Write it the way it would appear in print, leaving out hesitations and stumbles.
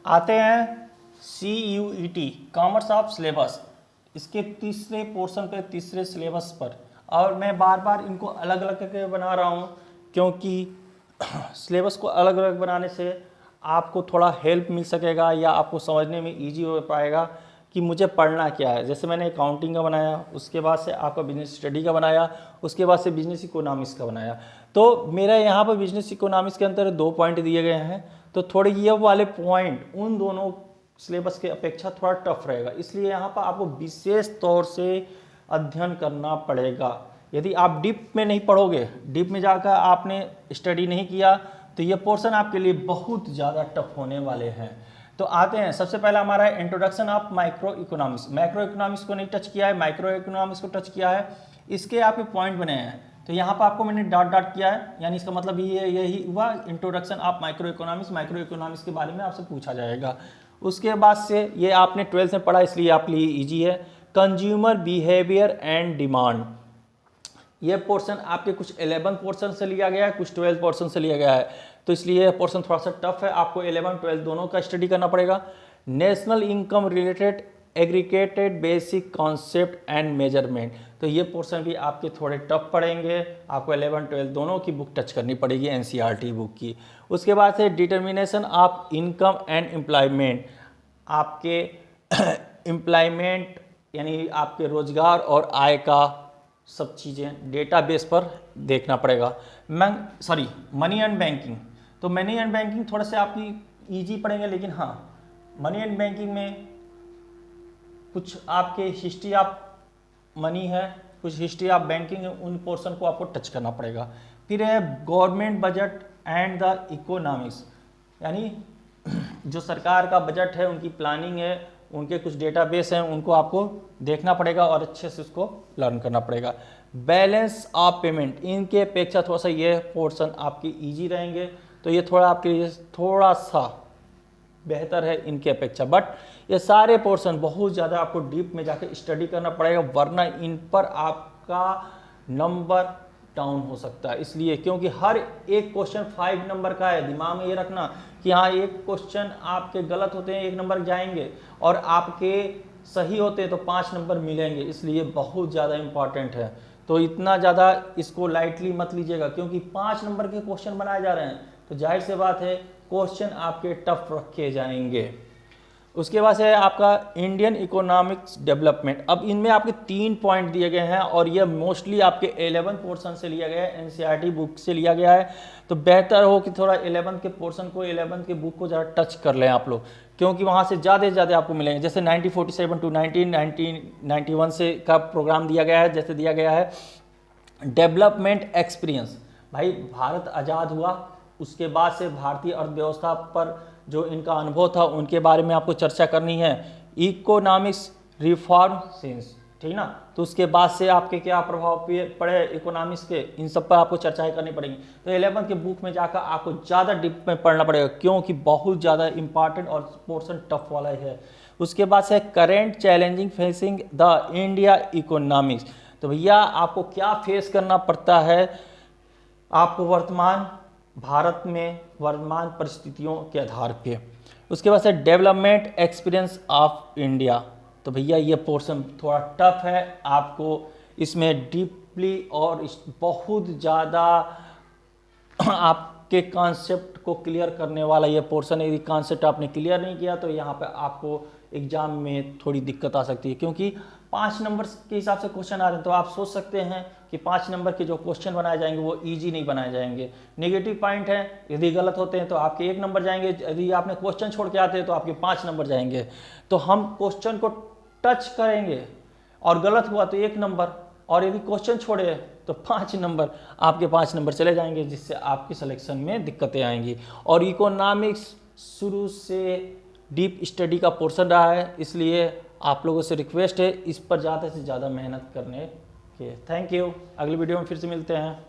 आते हैं CUET commerce of syllabus, इसके तीसरे पोर्शन पे, तीसरे सिलेबस पर। और मैं बार बार इनको अलग अलग करके बना रहा हूँ क्योंकि सिलेबस को अलग अलग बनाने से आपको थोड़ा हेल्प मिल सकेगा या आपको समझने में इजी हो पाएगा कि मुझे पढ़ना क्या है। जैसे मैंने अकाउंटिंग का बनाया, उसके बाद से आपका बिजनेस स्टडी का बनाया, उसके बाद से बिजनेस इकोनॉमिक्स का बनाया। तो मेरा यहाँ पर बिजनेस इकोनॉमिक्स के अंदर 2 पॉइंट दिए गए हैं, तो थोड़े ये वाले पॉइंट उन दोनों सिलेबस के अपेक्षा थोड़ा टफ रहेगा, इसलिए यहाँ पर आपको विशेष तौर से अध्ययन करना पड़ेगा। यदि आप डीप में नहीं पढ़ोगे, डीप में जाकर आपने स्टडी नहीं किया, तो ये पोर्शन आपके लिए बहुत ज़्यादा टफ होने वाले हैं। तो आते हैं, सबसे पहला हमारा introduction of micro economics. Micro economics को नहीं टच किया है, माइक्रो इकोनॉमिक्स को टच किया है। इसके आपके पॉइंट बने हैं, तो यहाँ पर आपको मैंने डॉट डॉट किया है, यानी इसका मतलब ये यही हुआ introduction of micro economics. Micro economics के बारे में आपसे पूछा जाएगा। उसके बाद से ये आपने 12th में पढ़ा, इसलिए आपके लिए ईजी है। कंज्यूमर बिहेवियर एंड डिमांड, ये पोर्शन आपके कुछ 11 पोर्शन से लिया गया है, कुछ 12 पोर्शन से लिया गया है, तो इसलिए यह पोर्शन थोड़ा सा टफ है, आपको 11 12 दोनों का स्टडी करना पड़ेगा। National income related aggregated basic concept and measurement, तो ये पोर्शन भी आपके थोड़े टफ पड़ेंगे, आपको 11 12 दोनों की बुक टच करनी पड़ेगी, NCERT बुक की। उसके बाद से determination of income and employment, आपके एम्प्लॉयमेंट यानी आपके रोजगार और आय का सब चीज़ें डेटाबेस पर देखना पड़ेगा। मनी एंड बैंकिंग, तो मनी एंड बैंकिंग थोड़े से आपकी ईजी पड़ेंगे, लेकिन हाँ मनी एंड बैंकिंग में कुछ आपके हिस्ट्री ऑफ मनी है, कुछ हिस्ट्री ऑफ बैंकिंग है, उन पोर्शन को आपको टच करना पड़ेगा। फिर है government budget and the economics, यानी जो सरकार का बजट है, उनकी प्लानिंग है, उनके कुछ डेटाबेस हैं, उनको आपको देखना पड़ेगा और अच्छे से उसको लर्न करना पड़ेगा। बैलेंस ऑफ पेमेंट, इनके अपेक्षा थोड़ा सा ये पोर्शन आपके इजी रहेंगे, तो ये थोड़ा आपके लिए थोड़ा सा बेहतर है इनके अपेक्षा। बट ये सारे पोर्शन बहुत ज़्यादा आपको डीप में जाकर स्टडी करना पड़ेगा, वरना इन पर आपका नंबर डाउन हो सकता है। इसलिए क्योंकि हर एक क्वेश्चन 5 नंबर का है, दिमाग में ये रखना कि हाँ एक क्वेश्चन आपके गलत होते हैं 1 नंबर जाएंगे, और आपके सही होते हैं तो 5 नंबर मिलेंगे, इसलिए बहुत ज़्यादा इम्पॉर्टेंट है। तो इतना ज़्यादा इसको लाइटली मत लीजिएगा, क्योंकि 5 नंबर के क्वेश्चन बनाए जा रहे हैं, तो जाहिर सी बात है क्वेश्चन आपके टफ रखे जाएंगे। उसके बाद है आपका इंडियन इकोनॉमिक्स डेवलपमेंट। अब इनमें आपके 3 पॉइंट दिए गए हैं, और ये मोस्टली आपके 11 पोर्शन से लिया गया है, NCERT बुक से लिया गया है। तो बेहतर हो कि थोड़ा 11 के पोर्शन को, 11 के बुक को ज़रा टच कर लें आप लोग, क्योंकि वहाँ से ज़्यादा से ज़्यादा आपको मिलेंगे। जैसे 1947 टू 1991 से का प्रोग्राम दिया गया है, जैसे दिया गया है डेवलपमेंट एक्सपीरियंस। भाई भारत आज़ाद हुआ, उसके बाद से भारतीय अर्थव्यवस्था पर जो इनका अनुभव था उनके बारे में आपको चर्चा करनी है। इकोनॉमिक्स रिफॉर्म सिंस, ठीक ना, तो उसके बाद से आपके क्या प्रभाव पड़े इकोनॉमिक्स के, इन सब पर आपको चर्चाएं करनी पड़ेंगी। तो 11 के बुक में जाकर आपको ज़्यादा डीप में पढ़ना पड़ेगा, क्योंकि बहुत ज़्यादा इंपॉर्टेंट और पोर्शन टफ वाला है। उसके बाद से current challenging facing the India economics, तो भैया आपको क्या फेस करना पड़ता है आपको वर्तमान भारत में, वर्तमान परिस्थितियों के आधार पे। उसके बाद से डेवलपमेंट एक्सपीरियंस ऑफ इंडिया, तो भैया ये पोर्शन थोड़ा टफ है, आपको इसमें डीपली और बहुत ज़्यादा आपके कॉन्सेप्ट को क्लियर करने वाला ये पोर्शन है। यदि कॉन्सेप्ट आपने क्लियर नहीं किया तो यहाँ पे आपको एग्जाम में थोड़ी दिक्कत आ सकती है, क्योंकि 5 नंबर के हिसाब से क्वेश्चन आ रहे हैं। तो आप सोच सकते हैं कि 5 नंबर के जो क्वेश्चन बनाए जाएंगे वो इजी नहीं बनाए जाएंगे। नेगेटिव पॉइंट है, यदि गलत होते हैं तो आपके 1 नंबर जाएंगे, यदि आपने क्वेश्चन छोड़ के आते हैं तो आपके 5 नंबर जाएंगे। तो हम क्वेश्चन को टच करेंगे और गलत हुआ तो 1 नंबर, और यदि क्वेश्चन छोड़े तो 5 नंबर, आपके 5 नंबर चले जाएंगे, जिससे आपकी सिलेक्शन में दिक्कतें आएंगी। और इकोनॉमिक्स शुरू से डीप स्टडी का पोर्शन रहा है, इसलिए आप लोगों से रिक्वेस्ट है इस पर ज़्यादा से ज़्यादा मेहनत करने के। थैंक यू, अगली वीडियो में फिर से मिलते हैं।